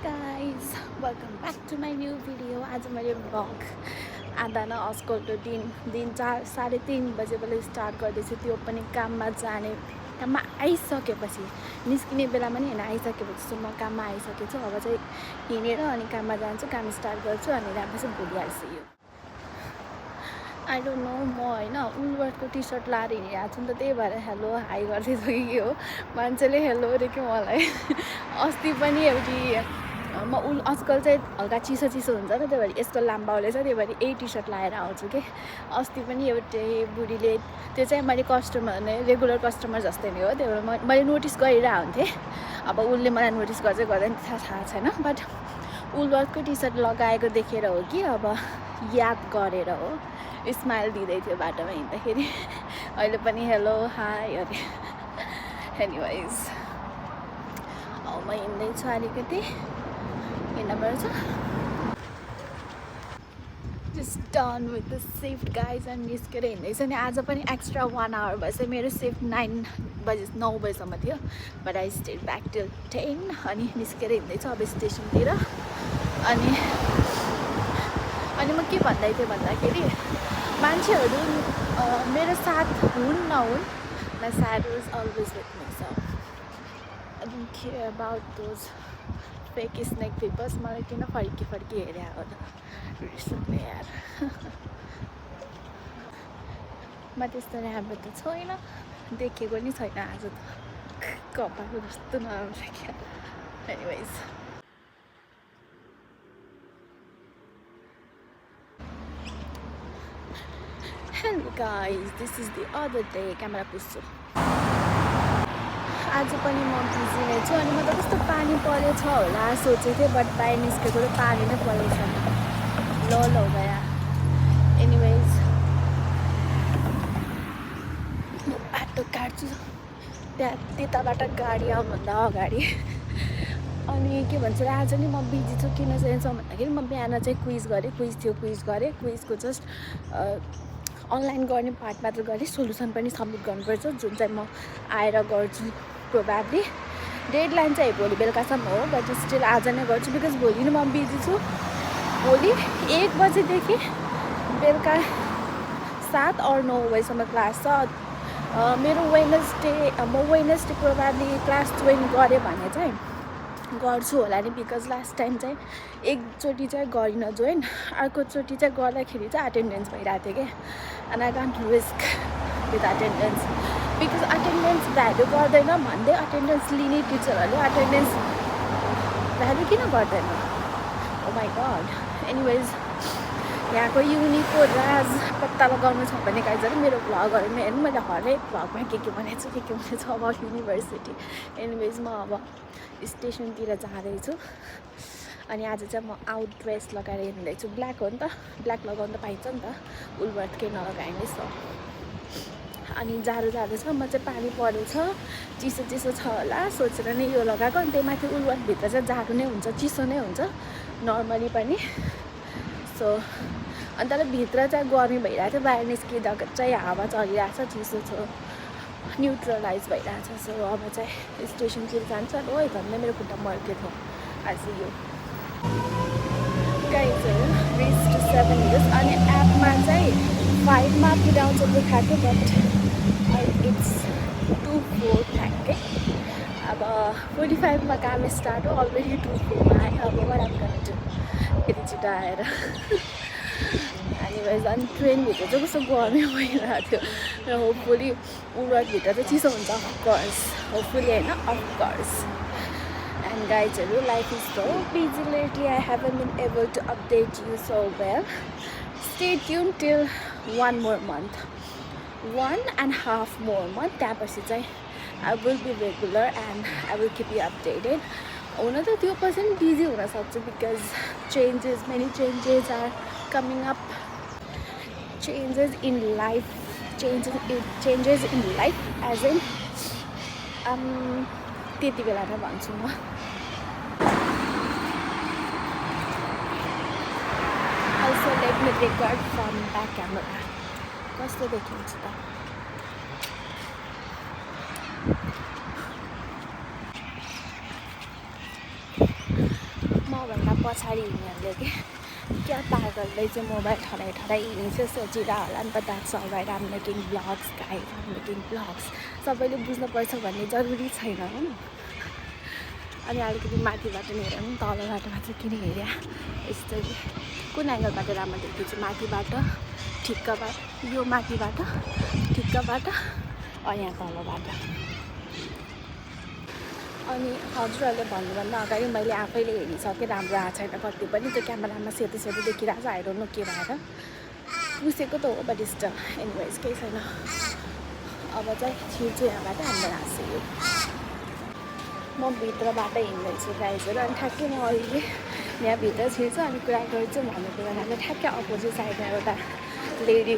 guys, welcome back to my new video. आज मैले vlog आधा न आजकलको दिन 4-3:30 बजेबाट स्टार्ट गर्दैछु। त्यो पनि काममा आइसकेपछि निस्किने बेलामा नि हैन, आइसकेपछि म काममा आइसकेछु। अब चाहिँ हिँडेर अनि काममा जान्छु, काम स्टार्ट गर्छु अनि राम्रोसँग भोलिहाल्छु। यो आई डोन्ट नो, म हैन उलवर्डको टी सर्ट लाएर हिँडिरहेको छु नि त, त्यही भएर हेलो हाई गर्दैछु कि के हो। मान्छेले हेलो अरे कि मलाई। अस्ति पनि एउटी आजकल चाहिँ हल्का चिसो हुन्छ नि, त्यही भएर यस्तो लाम्बाउले छ, त्यही भएर यही टी सर्ट लाएर आउँछु कि। अस्ति पनि एउटै बुढीले, त्यो चाहिँ मैले कस्टमर नै रेगुलर कस्टमर जस्तै नै हो, त्यही भएर मैले नोटिस गरिरहेको हुन्थेँ। अब उसले मलाई नोटिस गर्दै गर्दैन थाहा छैन, बट उलवर्डको टी सर्ट लगाएको देखेर हो कि अब याद गरेर हो, स्माइल दिँदै थियो बाटोमा हिँड्दाखेरि। अहिले पनि हेलो हाई अरे। एनिवेज अब म हिँड्दैछु, अलिकति हिँड्नुपर्छ। Just done with the shift guys अनि निस्केर हिँड्दैछ नि। आज पनि एक्स्ट्रा 1 आवर भएछ, मेरो सिफ्ट 9 बजीसम्म थियो, but I stayed back till 10 अनि निस्केर हिँड्दैछु अब स्टेसनतिर। अनि म के भन्दै थिएँ भन्दाखेरि, मान्छेहरू मेरो साथ हुन् नहुन्, my side was always with me, so I don't care about those fake snake people. मलाई किन फर्की हेरे होला रिसले यार। म त्यस्तो राम्रो त छैन, देखेको नि छैन आज त, कपाल जस्तो नराम्रो क्या। Anyways hello guys, this is the other day. Camera पुस्छु। आज पनि म बिजी नै छु अनि म त कस्तो पानी परेछ होला सोचेको थिएँ, बट बाहिर निस्केको त पानी नै परेको छैन। ल गया। एनिवेज बाटो काट्छु त्यताबाट गाडी आउनुभन्दा अगाडि। अनि के भन्छ, आज नि म बिजी छु। किन चाहिँ भन्दाखेरि म बिहान चाहिँ क्विज गरेँ। क्विजको जस्ट अनलाइन गर्ने पार्ट मात्र गरेँ, सोल्युसन पनि सबमिट गर्नुपर्छ, जुन चाहिँ म आएर गर्छु प्रोभाब्ली। डेडलाइन चाहिँ भोलि बेलुकासम्म हो, बट स्टिल आज नै गर्छु बिकज भोलि नै म बिजी छु। भोलि 1 बजीदेखि बेलुका 7 or 9 बजीसम्म क्लास छ मेरो। वेडनेसडे प्रोभाब्ली क्लास जोइन गरेँ भने चाहिँ गर्छु होला नि, बिकज लास्ट टाइम चाहिँ एकचोटि चाहिँ गरिनँ जोइन, अर्कोचोटि चाहिँ गर्दाखेरि चाहिँ अटेन्डेन्स भइरहेको थियो क्या। And I can't risk with attendance, because attendance value गर्दैन भन्दै अटेन्डेन्स लिने टिचरहरूले अटेन्डेन्स भ्याल्यु किन गर्दैन? ओ माई गड। एनिवेज यहाँको युनिको राज पत्ता लगाउनु छ भने गाइजहरू मेरो भ्लगहरूमा हेर्नु, मैले हरेक भ्लगमा के भनेको छु अब युनिभर्सिटी। एनिवेज म अब स्टेसनतिर जाँदैछु अनि आज चाहिँ म आउट ड्रेस लगाएर हिँड्दैछु। ब्ल्याक हो नि त, ब्ल्याक लगाउनु त पाइन्छ नि त, उलवर्डकै नलगाएँ सो। अनि जाडो छ, म चाहिँ पानी परेछ, चिसो छ होला सोचेर नै यो लगाएको। अनि त्यही माथि उलवर्डभित्र चाहिँ जाडो नै हुन्छ, चिसो नै हुन्छ नर्मली पनि। सो अनि तर भित्र चाहिँ गर्मी भइरहेको थियो, बाहिर निस्किँदा चाहिँ हावा चलिरहेको छ, चिसो छ, न्युट्रलाइज भइरहेको छ। सो अब चाहिँ स्टेसनतिर जान्छ। ओ भन्दै मेरो खुट्टा मर्के थियो आज यो गाइजहरू। रिच टु 7 years अनि एपमा चाहिँ 5मा पुऱ्याउँछ देखाएको थियो, बट इट्स 2:04 ठ्याक्कै। अब 45मा काम स्टार्ट हो, अलरेडी 2:04मा आयो। अब बराबर फेरि छिटो आएर एनिवेज अनि ट्रेनभित्र चाहिँ कस्तो गर्मी भइरहेको थियो र होपफुली उलवर्डभित्र चाहिँ चिसो हुन्छ, अफकोर्स, होपफुली होइन, अफकोर्स। एन्ड गाइजहरू, life is so busy lately, I haven't been able to update you so well. Stay tune till 1 more month, 1.5 more month, त्यहाँपछि चाहिँ I will be regular and I will keep you updated. हुन त त्यो पछि पनि busy हुनसक्छु because many changes are coming up, changes in life as in त्यति बेला नै भन्छु म। Also let me record from back camera, कस्तो देखिन्छ त। पछाडि हिँड्नेहरूले क्या पागलले चाहिँ मोबाइल ठडाइ ठडाइ हिँड्छ सोचिरह होला नि त that's all right um making vlogs guys um making vlogs सबैले बुझ्नुपर्छ भन्ने जरुरी छैन हो अनि अलिकति माथिबाट नि हेरौँ तलबाट चाहिँ किन हेऱ्या यस्तरी कुन एङ्गलबाट राम्रो देखिन्छ माथिबाट ठिक्कबाट यो माथिबाट ठिक्कबाट यहाँ तलबाट अनि हजुरहरूले भन्नुभन्दा अगाडि मैले आफैले हेरिसकेँ राम्रो आएको छैन कति पनि त्यो क्यामेरामा सेतो सेतो देखिरहेको छ आइडोन्ट नो के भएर पुसेको त हो बट स्टिल एनिवेज केही छैन अब चाहिँ छिर्छु यहाँबाट हाम्रो हाँस्यो म भित्रबाट हिँड्दैछु गाइजहरू अनि ठ्याक्कै म अहिले यहाँभित्र छिर्छु अनि कुरा गर्छु भनेको बेला चाहिँ ठ्याक्कै अपोजिट साइडमा एउटा लेडी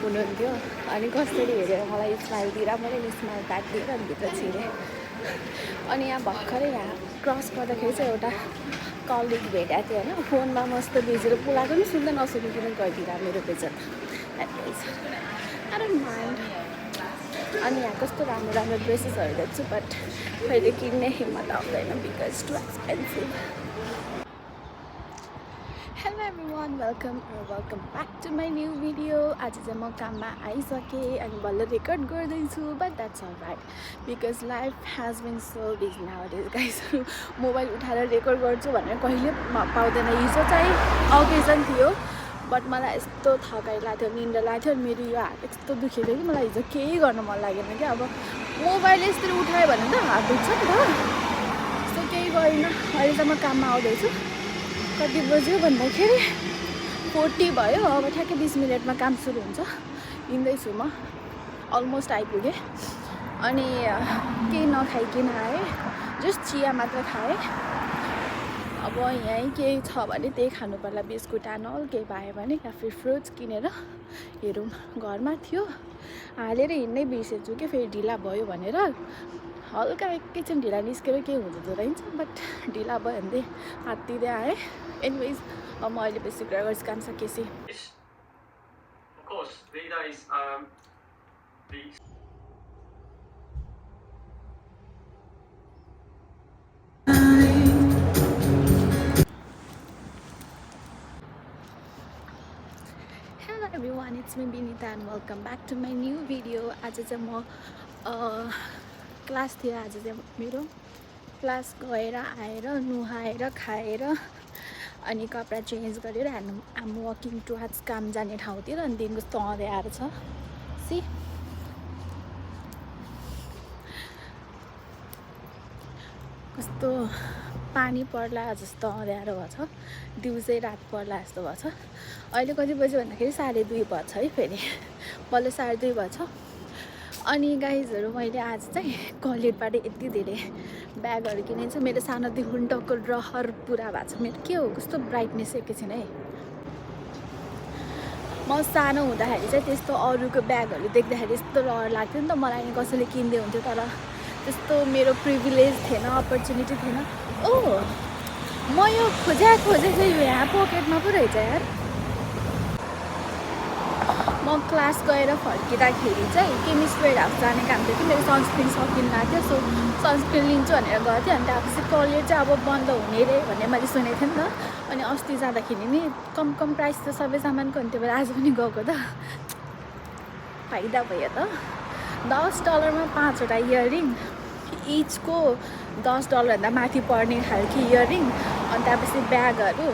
हुनुहुन्थ्यो अनि कसरी हेरेर मलाई स्माइल दिएर मैले स्माइल ब्याक दिएर अनि भित्र छिरेँ अनि यहाँ भर्खरै यहाँ क्रस गर्दाखेरि चाहिँ एउटा कलिग भेटेको थियो होइन फोनमा मस्त बेचेर पुलाएको पनि सुन्दा नसुनिकन गइदिएर मेरो बेचेर आई डोन्ट माइन्ड अनि यहाँ कस्तो राम्रो राम्रो ड्रेसेसहरू देख्छु बट कहिले किन्ने हिम्मत आउँदैन because too expensive hello everyone welcome back to my new video आज चाहिँ म काममा आइसकेँ अनि बल्ल रेकर्ड गर्दैछु but that's all right because life has been so busy nowadays गाइजहरू मोबाइल उठाएर रेकर्ड गर्छु भनेर कहिले पाउँदैन हिजो चाहिँ अकेजन थियो बट मलाई यस्तो थकाइ लाग्थ्यो निन्द्रा लाग्थ्यो अनि मेरो यो हात यस्तो दुखेको थियो कि मलाई हिजो केही गर्न मन लागेन क्या अब मोबाइल यसरी उठायो भने त हात दुख्छ नि त यस्तो केही गरिनँ अहिले त म काममा आउँदैछु कति बज्यो भन्दाखेरि 40 भयो अब ठ्याक्कै 20 मिनटमा काम सुरु हुन्छ हिँड्दैछु म अलमोस्ट आइपुगेँ अनि केही नखाइकन आएँ जस्ट चिया मात्र खाएँ अब यहीँ केही छ भने त्यही खानु पर्ला बिस्कुट आनल केही पायो भने या फिर फ्रुट्स किनेर हेरौँ घरमा थियो हालेर हिँड्नै बिर्सेछु कि फेरि ढिला भयो भनेर हल्का एकैछिन ढिला निस्केर केही हुँदो रहेछ बट ढिला भयो भने हात्तिँदै आएँ एनिवेज अब म अहिले बेसी कुरा गर्छु काम सकेपछि Hello everyone, it's me Binita and welcome back to my new video. आज चाहिँ म क्लास थियो आज चाहिँ मेरो क्लास गएर आएर नुहाएर खाएर अनि कपडा चेन्ज गरेर आम वकिङ टुवर्ड्स काम जाने ठाउँतिर अनि दिनको कस्तो अँध्यारो छ सी कस्तो पानी पर्ला जस्तो अँध्यारो भएको छ दिउँसै रात पर्ला जस्तो भएको छ अहिले कति बज्यो भन्दाखेरि 2:30 भएको छ है फेरि बल्ल 2:30 भएको छ अनि गाइजहरू मैले आज चाहिँ कलेजबाट यति धेरै ब्यागहरू किनेको छु मेरो सानोदेखि टक्को रहर पुरा भएको छ मेरो के हो कस्तो ब्राइटनेस एकैछिन है म सानो हुँदाखेरि चाहिँ त्यस्तो अरूको ब्यागहरू देख्दाखेरि यस्तो रहर लाग्थ्यो नि त मलाई नि कसैले किन्दै हुन्थ्यो तर त्यस्तो मेरो प्रिभिलेज थिएन अपर्च्युनिटी थिएन ओ म यो खोजे चाहिँ यो यहाँ पकेटमा पो रहेछ यार म क्लास गएर फर्किँदाखेरि चाहिँ केमिस्ट वेयर हाउस जाने काम थियो कि मेरो सनस्क्रिन सकिन लाग्थ्यो सो सनस्क्रिन लिन्छु भनेर गएको थिएँ अनि त्यसपछि कलेज चाहिँ अब बन्द हुने रे भन्ने मैले सुनेको थिएँ नि त अनि अस्ति जाँदाखेरि नि कम प्राइस त सबै सामानको हुन्थ्यो भएर आज पनि गएको त फाइदा भयो त $10 मा 5वटा इयरिङ इचको $10 भन्दा माथि पर्ने खालको इयरिङ अनि त्यसपछि ब्यागहरू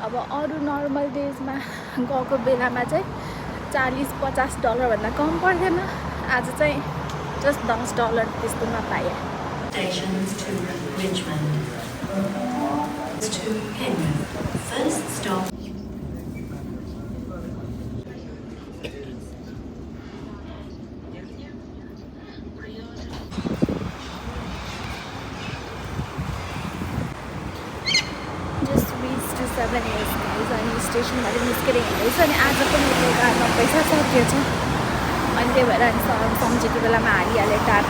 अब अरू नर्मल डेजमा गएको बेलामा चाहिँ $40-50 भन्दा कम पर्दैन आज चाहिँ जस्ट $10 त्यस्तोमा पाएँ Stations to Richmond. To Penrith. First stop. Just reached to 7 years guys अनि स्टेसनबाट निस्केर हिँड्दैछ अनि आज पनि मेरो गाडीमा पैसा सकिएछ अनि त्यही भएर अनि सम्झेको बेलामा हालिहालेँ टार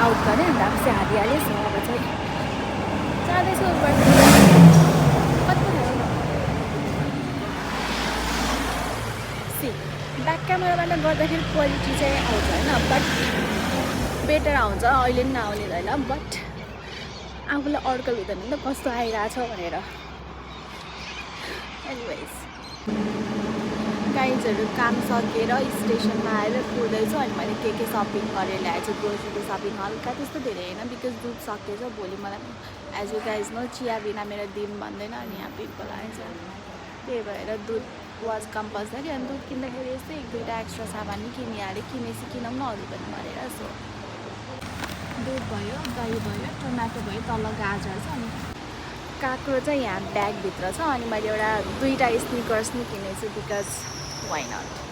आउट गरेँ अन्त अब चाहिँ हालिहालेँ सो अब चाहिँ जाँदैछु सी ब्याक क्यामेराबाट गर्दाखेरि क्वालिटी चाहिँ आउँछ होइन बट बेटर आउँछ अहिले पनि नआउने होइन बट आफूलाई अड्कल हुँदैन नि त कस्तो आइरहेछ भनेर एनिवेज गाइजहरू काम सकेर स्टेसनमा आएर कुर्दैछु अनि मैले के सपिङ गरेर ल्याएछु ग्रोसरी सपिङ हल्का त्यस्तो धेरै होइन बिकज दुध सकेछ भोलि मलाई एज यु गाइज नो चिया बिना मेरो दिन बन्दैन अनि यहाँ पिम्पल आएछ त्यही भएर दुध वाज कम्पलसरी अनि दुध किन्दाखेरि यस्तै 1-2टा एक्स्ट्रा सामान नि किनिहालेँ किनेपछि किनौँ न अरू पनि भनेर सो दुध भयो दही भयो टमाटो भयो तल गाजर छ अनि काँक्रो चाहिँ यहाँ ब्यागभित्र छ अनि मैले एउटा 2टा स्निकर्स नि किनेछु बिकज वाइ नट